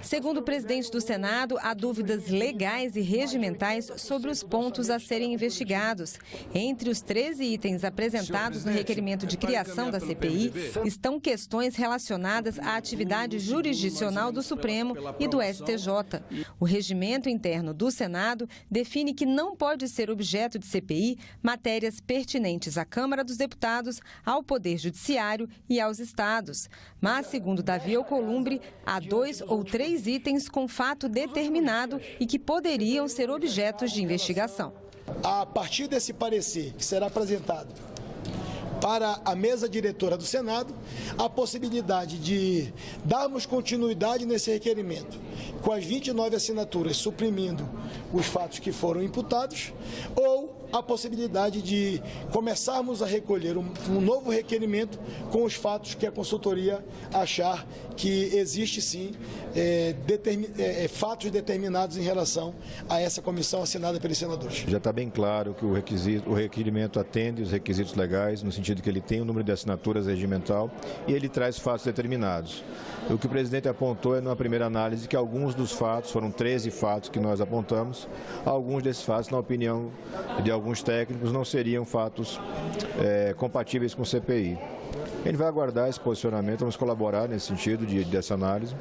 Segundo o presidente do Senado, há dúvidas legais e regimentais sobre os pontos a serem investigados. Entre os 13 itens apresentados no requerimento de criação da CPI, estão questões relacionadas à atividade jurisdicional do Supremo e do STJ. O regimento interno do Senado define que não pode ser objeto de CPI matérias pertinentes à Câmara dos Deputados, ao Poder Judiciário e aos Estados. Mas, segundo Davi Alcolumbre, há 2 ou 3 itens com fato determinado e que poderiam ser objetos de investigação. A partir desse parecer que será apresentado para a mesa diretora do Senado, a possibilidade de darmos continuidade nesse requerimento, com as 29 assinaturas suprimindo os fatos que foram imputados, ou a possibilidade de começarmos a recolher um novo requerimento com os fatos que a consultoria achar que existe sim fatos determinados em relação a essa comissão assinada pelos senadores. Já está bem claro que o requerimento atende os requisitos legais, no sentido que ele tem o número de assinaturas regimental e ele traz fatos determinados. O que o presidente apontou é, numa primeira análise, que alguns dos fatos, foram 13 fatos que nós apontamos, alguns desses fatos, na opinião de alguns técnicos, não seriam fatos compatíveis com o CPI. Ele vai aguardar esse posicionamento, vamos colaborar nesse sentido dessa análise.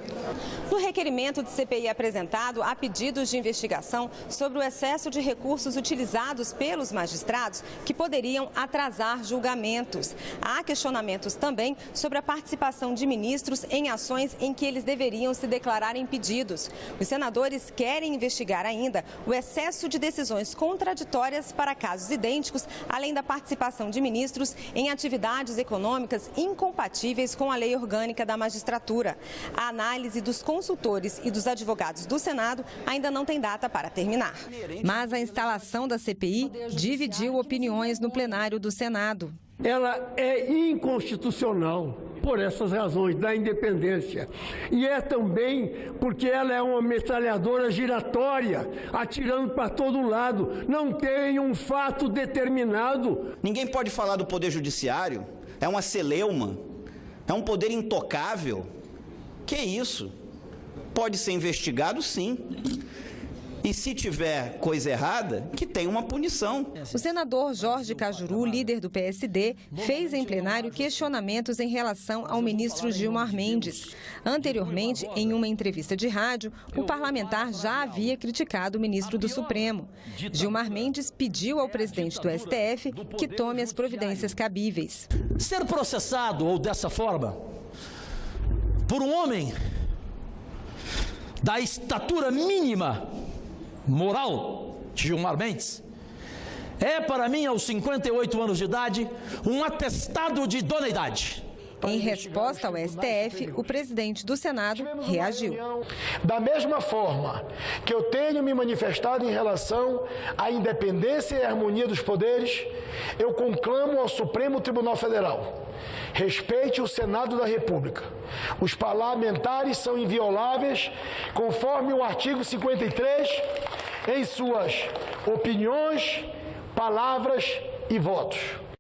No requerimento de CPI apresentado, há pedidos de investigação sobre o excesso de recursos utilizados pelos magistrados que poderiam atrasar julgamentos. Há questionamentos também sobre a participação de ministros em ações em que eles deveriam se declarar impedidos. Os senadores querem investigar ainda o excesso de decisões contraditórias para casos idênticos, além da participação de ministros em atividades econômicas incompatíveis com a lei orgânica da magistratura. A análise dos consultores e dos advogados do Senado ainda não tem data para terminar. Mas a instalação da CPI dividiu opiniões no plenário do Senado. Ela é inconstitucional por essas razões da independência. E é também porque ela é uma metralhadora giratória, atirando para todo lado. Não tem um fato determinado. Ninguém pode falar do Poder Judiciário. É uma celeuma. É um poder intocável. Que isso? Pode ser investigado, sim. E se tiver coisa errada, que tenha uma punição. O senador Jorge Cajuru, líder do PSD, fez em plenário questionamentos em relação ao ministro Gilmar Mendes. Anteriormente, em uma entrevista de rádio, o parlamentar já havia criticado o ministro do Supremo. Gilmar Mendes pediu ao presidente do STF que tome as providências cabíveis. Ser processado, ou dessa forma, por um homem da estatura mínima moral de Gilmar Mendes, é para mim, aos 58 anos de idade, um atestado de idoneidade. Em resposta ao STF, o presidente do Senado reagiu. Da mesma forma que eu tenho me manifestado em relação à independência e harmonia dos poderes, eu conclamo ao Supremo Tribunal Federal: respeite o Senado da República. Os parlamentares são invioláveis, conforme o artigo 53, em suas opiniões, palavras e votos.